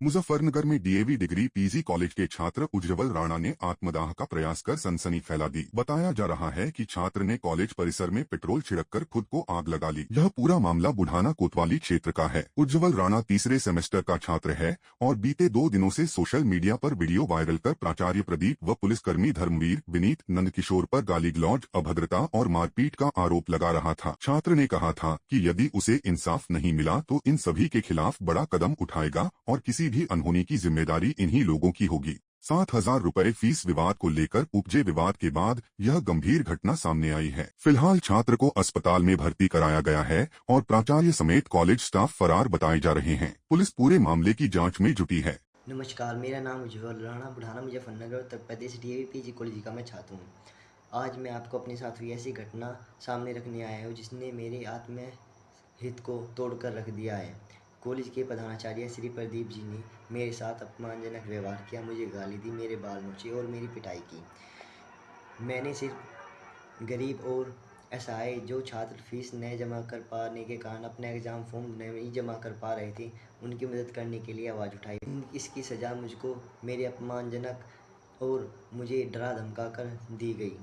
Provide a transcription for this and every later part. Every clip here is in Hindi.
मुजफ्फरनगर में डीएवी डिग्री पीजी कॉलेज के छात्र उज्जवल राणा ने आत्मदाह का प्रयास कर सनसनी फैला दी। बताया जा रहा है कि छात्र ने कॉलेज परिसर में पेट्रोल छिड़ककर खुद को आग लगा ली। यह पूरा मामला बुढ़ाना कोतवाली क्षेत्र का है। उज्जवल राणा तीसरे सेमेस्टर का छात्र है और बीते 2 दिनों से सोशल मीडिया पर वीडियो वायरल कर प्राचार्य प्रदीप व पुलिसकर्मी धर्मवीर विनीत नंदकिशोर पर गाली गलौज, अभद्रता और मारपीट का आरोप लगा रहा था। छात्र ने कहा था कि यदि उसे इंसाफ नहीं मिला तो इन सभी के खिलाफ बड़ा कदम उठाएगा और किसी भी अनहोनी की जिम्मेदारी इन्हीं लोगों की होगी। 7,000 रुपए फीस विवाद को लेकर उपजे विवाद के बाद यह गंभीर घटना सामने आई है। फिलहाल छात्र को अस्पताल में भर्ती कराया गया है और प्राचार्य समेत कॉलेज स्टाफ फरार बताए जा रहे हैं। पुलिस पूरे मामले की जांच में जुटी है। नमस्कार, मेरा नाम उज्जवल Rana, Budhana Muzaffarnagar Uttar Pradesh DAV PG college का मैं छात्र हूँ। आज मैं आपको अपने साथ हुई ऐसी घटना सामने रखने आया हूँ जिसने मेरे आत्महित को तोड़कर रख दिया है। कॉलेज के प्रधानाचार्य श्री प्रदीप जी ने मेरे साथ अपमानजनक व्यवहार किया, मुझे गाली दी, मेरे बाल नोचे और मेरी पिटाई की। मैंने सिर्फ गरीब और असहाय जो छात्र फीस न जमा कर पाने के कारण अपना एग्ज़ाम फॉर्म नहीं जमा कर पा रहे थे, उनकी मदद करने के लिए आवाज़ उठाई। इसकी सज़ा मुझको मेरे अपमानजनक और मुझे डरा धमका कर दी गई।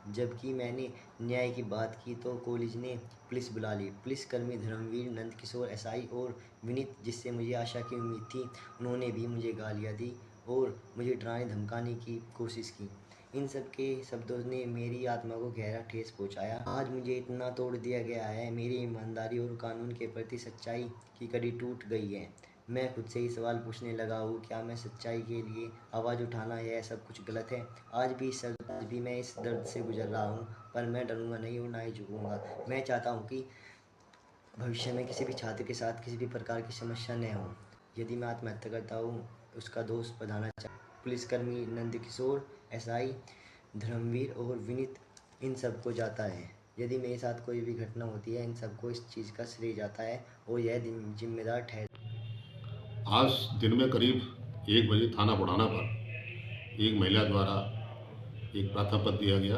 जबकि मैंने न्याय की बात की तो कॉलेज ने पुलिस बुला ली। पुलिसकर्मी धर्मवीर नंदकिशोर एसआई और विनीत, जिससे मुझे आशा की उम्मीद थी, उन्होंने भी मुझे गालियाँ दी और मुझे डराने धमकाने की कोशिश की। इन सब के शब्दों ने मेरी आत्मा को गहरा ठेस पहुंचाया। आज मुझे इतना तोड़ दिया गया है, मेरी ईमानदारी और कानून के प्रति सच्चाई की कड़ी टूट गई है। मैं खुद से ही सवाल पूछने लगा हूँ, क्या मैं सच्चाई के लिए आवाज़ उठाना यह सब कुछ गलत है? आज भी मैं इस दर्द से गुजर रहा हूँ, पर मैं डरूंगा नहीं और ना ही झुकूंगा। मैं चाहता हूँ कि भविष्य में किसी भी छात्र के साथ किसी भी प्रकार की समस्या न हो। यदि मैं आत्महत्या करता हूँ, उसका दोष प्रधानाचार्य, पुलिसकर्मी नंदकिशोर एसआई, धर्मवीर और विनीत, इन सबको जाता है। यदि मेरे साथ कोई भी घटना होती है, इन सबको इस चीज़ का श्रेय जाता है और यह जिम्मेदार ठहर। आज दिन में करीब 1 बजे थाना बुढ़ाना पर एक महिला द्वारा एक प्रार्थना पत्र दिया गया।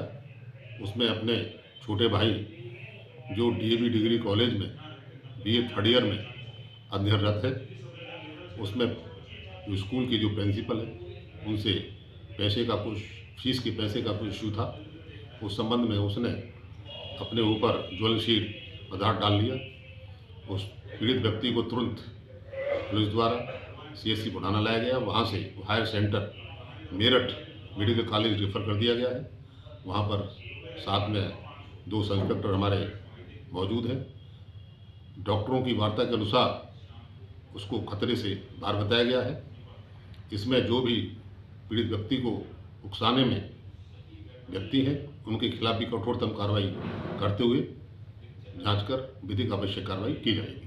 उसमें अपने छोटे भाई जो डीएवी डिग्री कॉलेज में बीए 3rd ईयर में अध्ययनरत है, उसमें जो स्कूल की जो प्रिंसिपल है उनसे पैसे का कुछ फीस के पैसे का कुछ इशू था। उस संबंध में उसने अपने ऊपर ज्वलनशील पदार्थ डाल लिया। उस पीड़ित व्यक्ति को तुरंत पुलिस द्वारा सीएससी बुढ़ाना लाया गया। वहाँ से higher centre Meerut medical college refer कर दिया गया है। वहाँ पर साथ में 2 सब इंस्पेक्टर हमारे मौजूद हैं। डॉक्टरों की वार्ता के अनुसार उसको खतरे से बाहर बताया गया है। इसमें जो भी पीड़ित व्यक्ति को उकसाने में व्यक्ति हैं, उनके खिलाफ भी कठोरतम कार्रवाई करते हुए जांच कर विधिक आवश्यक कार्रवाई की जाएगी।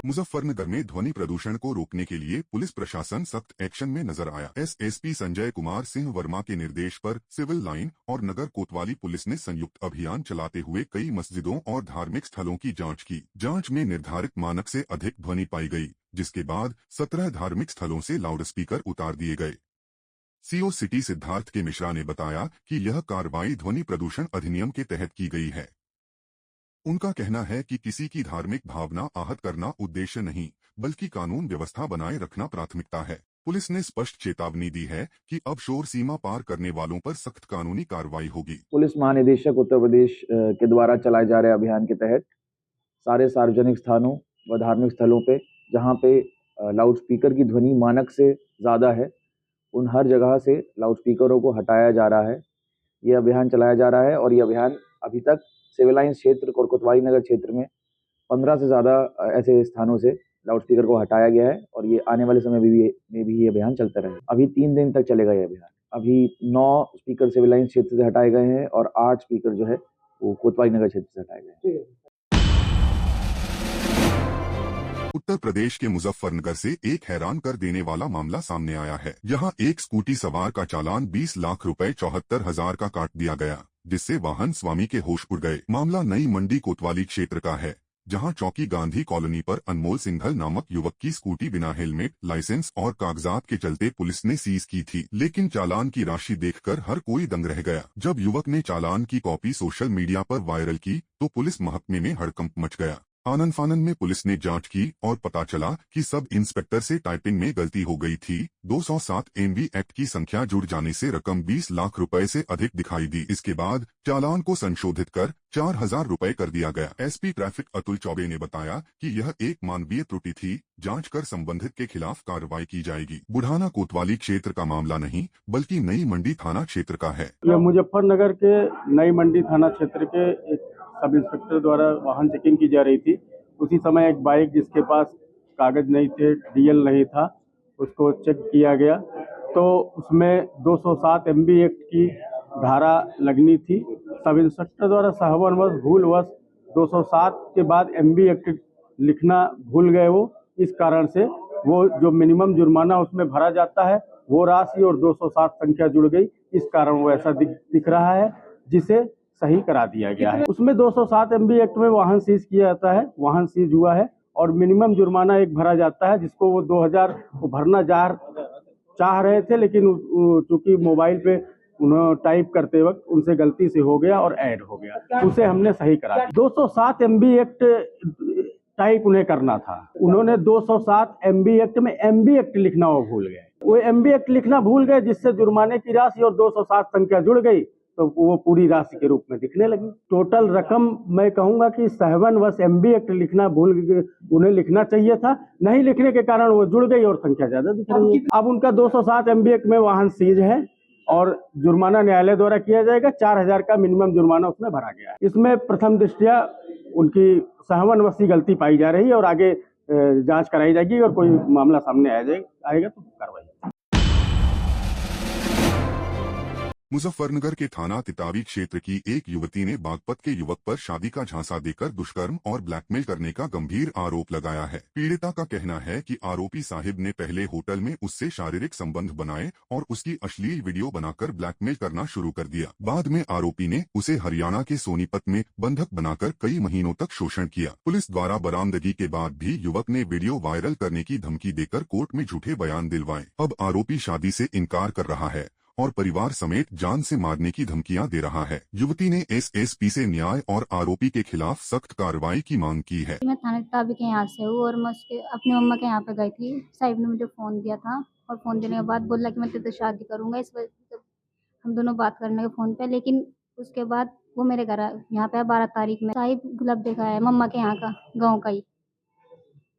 मुजफ्फरनगर में ध्वनि प्रदूषण को रोकने के लिए पुलिस प्रशासन सख्त एक्शन में नजर आया। एसएसपी संजय कुमार सिंह वर्मा के निर्देश पर सिविल लाइन और नगर कोतवाली पुलिस ने संयुक्त अभियान चलाते हुए कई मस्जिदों और धार्मिक स्थलों की जांच की। जांच में निर्धारित मानक से अधिक ध्वनि पाई गई, जिसके बाद 17 धार्मिक स्थलों से लाउडस्पीकर उतार दिए गए। सीओ सिटी सिद्धार्थ के मिश्रा ने बताया कि यह कार्रवाई ध्वनि प्रदूषण अधिनियम के तहत की गई है। उनका कहना है कि किसी की धार्मिक भावना आहत करना उद्देश्य नहीं, बल्कि कानून व्यवस्था बनाए रखना प्राथमिकता है। पुलिस ने स्पष्ट चेतावनी दी है कि अब शोर सीमा पार करने वालों पर सख्त कानूनी कार्रवाई होगी। पुलिस महानिदेशक उत्तर प्रदेश के द्वारा चलाए जा रहे अभियान के तहत सारे सार्वजनिक स्थानों व धार्मिक स्थलों पे जहां पे लाउडस्पीकर की ध्वनि मानक से ज़्यादा है, उन हर जगह से लाउडस्पीकरों को हटाया जा रहा है। ये अभियान चलाया जा रहा है और ये अभियान अभी तक सिविल लाइंस क्षेत्र और कोतवाली नगर क्षेत्र में 15 से ज़्यादा ऐसे स्थानों से लाउडस्पीकर को हटाया गया है और ये आने वाले समय में भी ये अभियान चलता रहेगा। अभी 3 दिन तक चलेगा ये अभियान। अभी 9 स्पीकर सिविल लाइंस क्षेत्र से हटाए गए हैं और 8 स्पीकर जो है वो कोतवाली नगर क्षेत्र से हटाए गए हैं। उत्तर प्रदेश के मुजफ्फरनगर से एक हैरान कर देने वाला मामला सामने आया है। यहाँ एक स्कूटी सवार का चालान 20 लाख रुपए 74,000 का काट दिया गया, जिससे वाहन स्वामी के होश उड़ गए। मामला नई मंडी कोतवाली क्षेत्र का है, जहां चौकी गांधी कॉलोनी पर अनमोल सिंघल नामक युवक की स्कूटी बिना हेलमेट, लाइसेंस और कागजात के चलते पुलिस ने सीज की थी। लेकिन चालान की राशि देखकर हर कोई दंग रह गया। जब युवक ने चालान की कॉपी सोशल मीडिया पर वायरल की तो पुलिस महकमे में हड़कंप मच गया। आनन फानन में पुलिस ने जांच की और पता चला कि सब इंस्पेक्टर से टाइपिंग में गलती हो गई थी। 207 MB एक्ट की संख्या जुड़ जाने से रकम 20 लाख रुपए से अधिक दिखाई दी। इसके बाद चालान को संशोधित कर 4000 रुपए कर दिया गया। SP ट्रैफिक अतुल चौबे ने बताया कि यह एक मानवीय त्रुटि थी, जांच कर संबंधित के खिलाफ कार्रवाई की जाएगी। बुढ़ाना कोतवाली क्षेत्र का मामला नहीं बल्कि नई मंडी थाना क्षेत्र का है। यह मुजफ्फरनगर के नई मंडी थाना क्षेत्र के एक सब इंस्पेक्टर द्वारा वाहन चेकिंग की जा रही थी। उसी समय एक बाइक जिसके पास कागज नहीं थे, DL नहीं था, उसको चेक किया गया तो उसमें 207 MB एक्ट की धारा लगनी थी। सब इंस्पेक्टर द्वारा साहबनवश भूलवश 207 के बाद MB एक्ट लिखना भूल गए वो, इस कारण से वो जो मिनिमम जुर्माना उसमें भरा जाता है वो राशि और 207 संख्या जुड़ गई, इस कारण वो ऐसा दिख रहा है, जिसे सही करा दिया गया है। उसमें 207 MB एक्ट में वाहन सीज किया जाता है, वाहन सीज हुआ है और मिनिमम जुर्माना एक भरा जाता है, जिसको वो 2000 भरना चाह रहे थे, लेकिन चूंकि मोबाइल पे उन्होंने टाइप करते वक्त उनसे गलती से हो गया और ऐड हो गया, उसे हमने सही करा दिया। 207 MB एक्ट टाइप उन्हें करना था, उन्होंने 207 MB एक्ट में MB एक्ट लिखना वो भूल गए। वो MB एक्ट लिखना भूल गए, जिससे जुर्माने की राशि और 207 संख्या जुड़ गई तो वो पूरी राशि के रूप में दिखने लगी। टोटल रकम मैं कहूंगा कि 57 MB एक्ट लिखना भूल, उन्हें लिखना चाहिए था, नहीं लिखने के कारण वो जुड़ गई और संख्या ज्यादा दिख रही है। अब उनका 207 MB एक्ट में वाहन सीज है और जुर्माना न्यायालय द्वारा किया जाएगा। 4000 का मिनिमम जुर्माना उसमें भरा गया है। इसमें प्रथम दृष्टया उनकी 57 गलती पाई जा रही है और आगे जांच कराई जाएगी और कोई मामला सामने आएगा तो कार्रवाई। मुजफ्फरनगर के थाना तितावी क्षेत्र की एक युवती ने बागपत के युवक पर शादी का झांसा देकर दुष्कर्म और ब्लैकमेल करने का गंभीर आरोप लगाया है। पीड़िता का कहना है कि आरोपी साहिब ने पहले होटल में उससे शारीरिक संबंध बनाए और उसकी अश्लील वीडियो बनाकर ब्लैकमेल करना शुरू कर दिया। बाद में आरोपी ने उसे हरियाणा के सोनीपत में बंधक बनाकर कई महीनों तक शोषण किया। पुलिस द्वारा बरामदगी के बाद भी युवक ने वीडियो वायरल करने की धमकी देकर कोर्ट में झूठे बयान दिलवाए। अब आरोपी शादी से इनकार कर रहा है और परिवार समेत जान से मारने की धमकियां दे रहा है। युवती ने SSP से न्याय और आरोपी के खिलाफ सख्त कार्रवाई की मांग की है। मैं थाना तितावी के यहाँ से हूँ और मैं अपनी मम्मा के यहाँ पे गई थी। साहिब ने मुझे फ़ोन दिया था और फ़ोन देने के बाद बोला कि मैं तेरे से शादी करूँगा। इस वजह से हम दोनों बात करने के फ़ोन पे, लेकिन उसके बाद वो मेरे घर यहाँ पे 12 तारीख में साहिब गुलाब देखा है मम्मा के यहाँ का, गाँव का ही।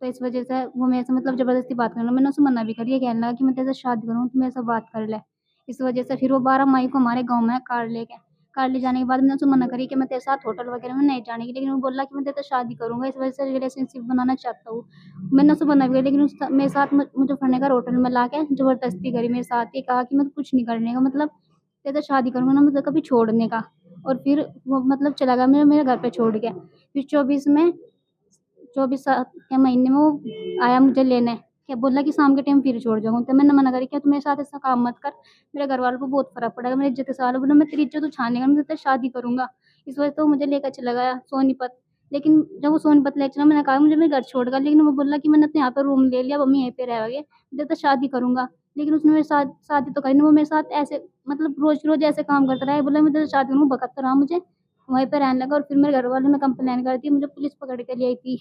तो इस वजह से वो मेरे से मतलब ज़बरदस्ती बात करना, मैंने उसे मना भी करी, कहने लगा कि मैं तेरे से शादी करूँ तो मेरे से बात कर ले। इस वजह से फिर वो 12 मई को हमारे गांव में कार ले जाने के बाद मैंने उसे मना करी कि मैं तेरे साथ होटल वगैरह में नहीं जाने की, लेकिन वो बोला कि मैं तेरे से शादी करूंगा, इस वजह से रिलेशनशिप बनाना चाहता हूँ। मैंने उसे मना करी, लेकिन मेरे साथ मुझे फर्नीचर होटल में ला के ज़बरदस्ती करी मेरे साथ। ये कहा कि मैं कुछ नहीं करने का, मतलब तेरे से शादी करूँगा ना, मतलब कभी छोड़ने का। और फिर वो मतलब चला गया, मेरे घर पर छोड़ गया। फिर 24 के महीने में वो आया मुझे लेने, क्या बोला कि शाम के टाइम फिर छोड़ जाऊँगा। तो मैंने मना करी, क्या तुम मेरे साथ ऐसा काम मत कर, मेरे घर वालों को बहुत फ़र्क पड़ेगा, मेरी इज्जत का सवाल है। बोला मैं तेरी इज्जत उछालने का, मैं तेरे शादी करूँगा। इस वजह से वो मुझे लेकर चला गया सोनीपत। लेकिन जब वो सोनीपत ले चला, मैंने कहा मुझे मेरे घर छोड़ गया, लेकिन वो बोला कि मैंने तो यहाँ पर रूम ले लिया, अब हम यहीं पे रहोगे, मैं तो शादी करूँगा। लेकिन उसने मेरे साथ शादी तो करी नहीं, वो मेरे साथ ऐसे मतलब रोज़ ऐसे काम करता रहा है। बोला मैं तेरे से शादी करूँगा, भगत रहा मुझे, वहीं पर रहने लगा। और फिर मेरे घर वालों ने कंप्लेन कर दी, मुझे पुलिस पकड़ के ले आई थी।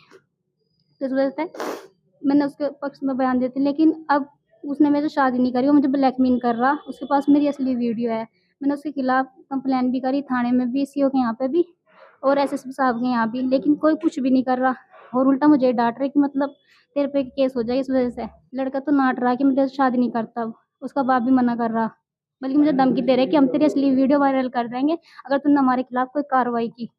तो इस वजह से मैंने उसके पक्ष में बयान देती, लेकिन अब उसने मेरे से शादी नहीं करी, वो मुझे ब्लैकमेल कर रहा। उसके पास मेरी असली वीडियो है। मैंने उसके खिलाफ कंप्लेन भी करी थाने में भी, CO के यहाँ पे भी और SSP साहब के यहाँ भी, लेकिन कोई कुछ भी नहीं कर रहा और उल्टा मुझे डांट रहे कि मतलब तेरे पे केस हो जाए। इस वजह से लड़का तो नाट रहा कि मैं तेरे से शादी नहीं करता, उसका बाप भी मना कर रहा, बल्कि मुझे धमकी दे रहे कि हम तेरी असली वीडियो वायरल कर देंगे अगर तुमने हमारे खिलाफ कोई कार्रवाई की।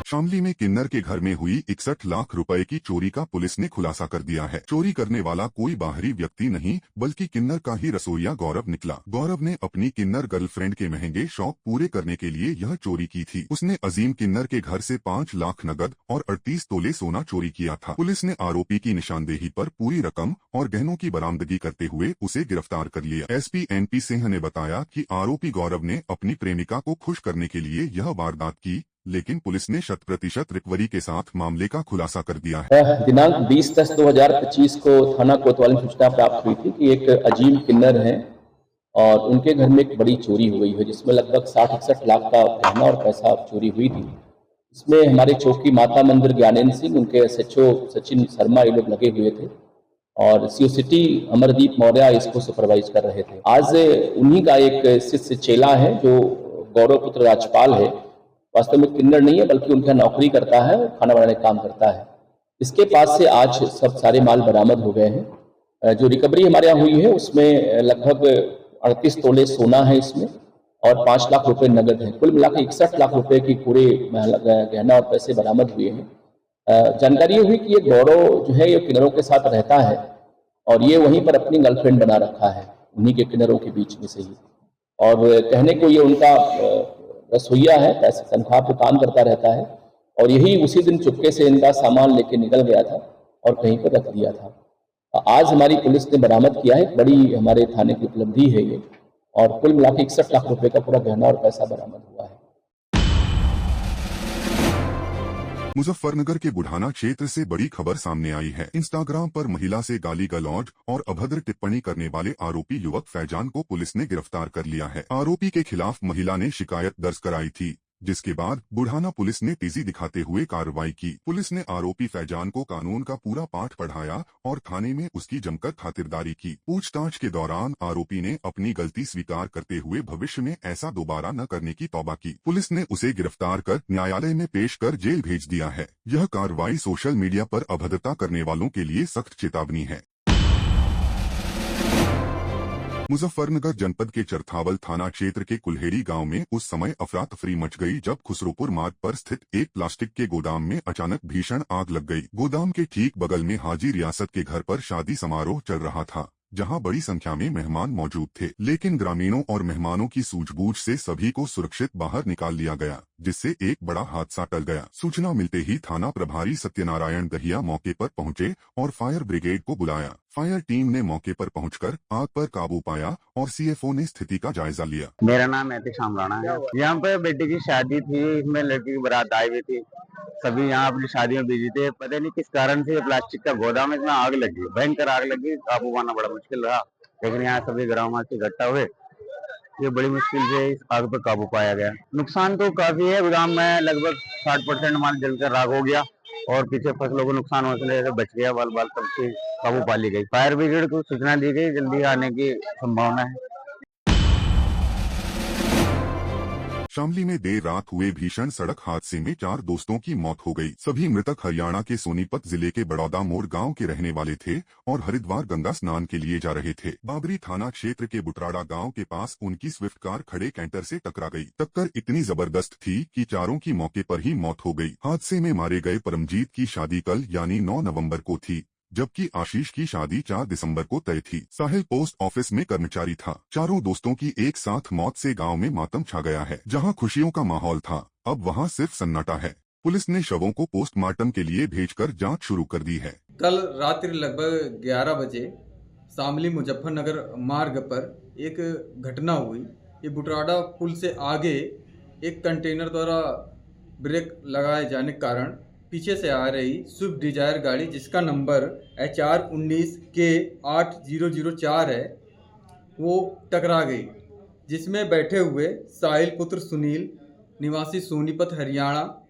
शामली में किन्नर के घर में हुई 61 लाख रुपए की चोरी का पुलिस ने खुलासा कर दिया है। चोरी करने वाला कोई बाहरी व्यक्ति नहीं बल्कि किन्नर का ही रसोइया गौरव निकला। गौरव ने अपनी किन्नर गर्लफ्रेंड के महंगे शौक पूरे करने के लिए यह चोरी की थी। उसने अजीम किन्नर के घर से 5 लाख नगद और 38 तोले सोना चोरी किया था। पुलिस ने आरोपी की निशानदेही पर पूरी रकम और गहनों की बरामदगी करते हुए उसे गिरफ्तार कर लिया। SP NP सिंह ने बताया कि आरोपी गौरव ने अपनी प्रेमिका को खुश करने के लिए यह वारदात की, लेकिन पुलिस ने 100% रिकवरी के साथ मामले का खुलासा कर दिया है। दिनांक 20/10/2025 को थाना कोतवाली में सूचना प्राप्त हुई थी कि एक अजीम किन्नर हैं और उनके घर में एक बड़ी चोरी हो गई है, जिसमें लगभग 60-61 लाख का गहना और पैसा चोरी हुई थी। इसमें हमारे चौकी माता मंदिर ज्ञानेन्द्र सिंह, उनके SHO सचिन शर्मा, ये लोग लगे हुए थे और CO सिटी अमरदीप मौर्य इसको सुपरवाइज कर रहे थे। आज उन्हीं का एक शिष्य चेला है जो गौरव पुत्र राजपाल है, वास्तव में किन्नर नहीं है बल्कि उनका नौकरी करता है, खाना बनाने का काम करता है। इसके पास से आज सब सारे माल बरामद हो गए हैं। जो रिकवरी हमारे यहाँ हुई है उसमें लगभग 38 तोले सोना है इसमें और 5 लाख रुपए नगद है। कुल मिलाकर 61 लाख रुपए की पूरे गहना और पैसे बरामद हुए हैं। जानकारी हुई कि ये गौरव जो है ये किन्नरों के साथ रहता है और ये वहीं पर अपनी गर्लफ्रेंड बना रखा है, उन्हीं के किन्नरों के बीच में से ही। और कहने को ये उनका रसोईया है, पैसे तनख्वाह पे काम करता रहता है और यही उसी दिन चुपके से इनका सामान लेके निकल गया था और कहीं पर रख दिया था। आज हमारी पुलिस ने बरामद किया है, बड़ी हमारे थाने की उपलब्धि है ये, और कुल मिलाकर 61 लाख रुपए का पूरा गहना और पैसा बरामद हुआ है। मुजफ्फरनगर के बुढ़ाना क्षेत्र से बड़ी खबर सामने आई है। इंस्टाग्राम पर महिला से गाली गलौज और अभद्र टिप्पणी करने वाले आरोपी युवक फैजान को पुलिस ने गिरफ्तार कर लिया है। आरोपी के खिलाफ महिला ने शिकायत दर्ज कराई थी, जिसके बाद बुढ़ाना पुलिस ने तेजी दिखाते हुए कार्रवाई की। पुलिस ने आरोपी फैजान को कानून का पूरा पाठ पढ़ाया और थाने में उसकी जमकर खातिरदारी की। पूछताछ के दौरान आरोपी ने अपनी गलती स्वीकार करते हुए भविष्य में ऐसा दोबारा न करने की तौबा की। पुलिस ने उसे गिरफ्तार कर न्यायालय में पेश कर जेल भेज दिया है। यह कार्रवाई सोशल मीडिया पर अभद्रता करने वालों के लिए सख्त चेतावनी है। मुजफ्फरनगर जनपद के चरथावल थाना क्षेत्र के कुल्हेड़ी गांव में उस समय अफरा तफरी मच गई जब खुसरोपुर मार्ग पर स्थित एक प्लास्टिक के गोदाम में अचानक भीषण आग लग गई। गोदाम के ठीक बगल में हाजी रियासत के घर पर शादी समारोह चल रहा था, जहां बड़ी संख्या में मेहमान मौजूद थे, लेकिन ग्रामीणों और मेहमानों की सूझबूझ से सभी को सुरक्षित बाहर निकाल लिया गया, जिससे एक बड़ा हादसा टल गया। सूचना मिलते ही थाना प्रभारी सत्यनारायण दहिया मौके पर पहुंचे और फायर ब्रिगेड को बुलाया। फायर टीम ने मौके पर पहुंचकर आग पर काबू पाया और CFO ने स्थिति का जायजा लिया। मेरा नाम एहतिशाम राणा है। यहाँ पे बेटी की शादी थी, इसमें लड़की की बारात आई हुई थी, सभी यहाँ अपनी शादी में बिजी थे। पता नहीं किस कारण से प्लास्टिक का गोदाम है, इसमें आग लगी, भयंकर आग लगी। काबू पाना बड़ा मुश्किल रहा, लेकिन यहाँ सभी ग्रामवासी इकट्ठा हुए, ये बड़ी मुश्किल से इस आग पर काबू पाया गया। नुकसान तो काफी है, गोदाम में लगभग 60% माल जलकर राख हो गया और पीछे फसलों को नुकसान होने से बच गया। बाल बाल सबसे काबू पा ली गई। फायर ब्रिगेड को सूचना दी गई, जल्दी आने की संभावना है। शामली में देर रात हुए भीषण सड़क हादसे में 4 दोस्तों की मौत हो गई। सभी मृतक हरियाणा के सोनीपत जिले के बड़ौदा मोड़ गांव के रहने वाले थे और हरिद्वार गंगा स्नान के लिए जा रहे थे। बाबरी थाना क्षेत्र के बुटराड़ा गांव के पास उनकी स्विफ्ट कार खड़े कैंटर से टकरा गई। टक्कर इतनी जबरदस्त थी कि चारों की मौके पर ही मौत हो गई। हादसे में मारे गए परमजीत की शादी कल यानी 9 नवम्बर को थी, जबकि आशीष की शादी 4 दिसंबर को तय थी। साहिल पोस्ट ऑफिस में कर्मचारी था। चारों दोस्तों की एक साथ मौत से गांव में मातम छा गया है। जहां खुशियों का माहौल था, अब वहां सिर्फ सन्नाटा है। पुलिस ने शवों को पोस्टमार्टम के लिए भेजकर जांच शुरू कर दी है। कल रात्रि लगभग 11 बजे शामली मुजफ्फरनगर मार्ग पर एक घटना हुई। ये बुटराड़ा पुल से आगे एक कंटेनर द्वारा ब्रेक लगाए जाने के कारण पीछे से आ रही स्विफ्ट डिजायर गाड़ी, जिसका नंबर HR 19K8004 है, वो टकरा गई, जिसमें बैठे हुए साहिल पुत्र सुनील निवासी सोनीपत हरियाणा,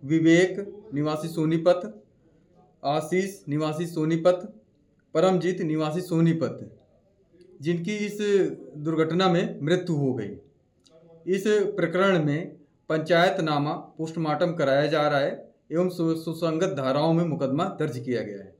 विवेक निवासी सोनीपत, आशीष निवासी सोनीपत, परमजीत निवासी सोनीपत, जिनकी इस दुर्घटना में मृत्यु हो गई। इस प्रकरण में पंचायतनामा पोस्टमार्टम कराया जा रहा है एवं सुसंगत धाराओं में मुकदमा दर्ज किया गया है।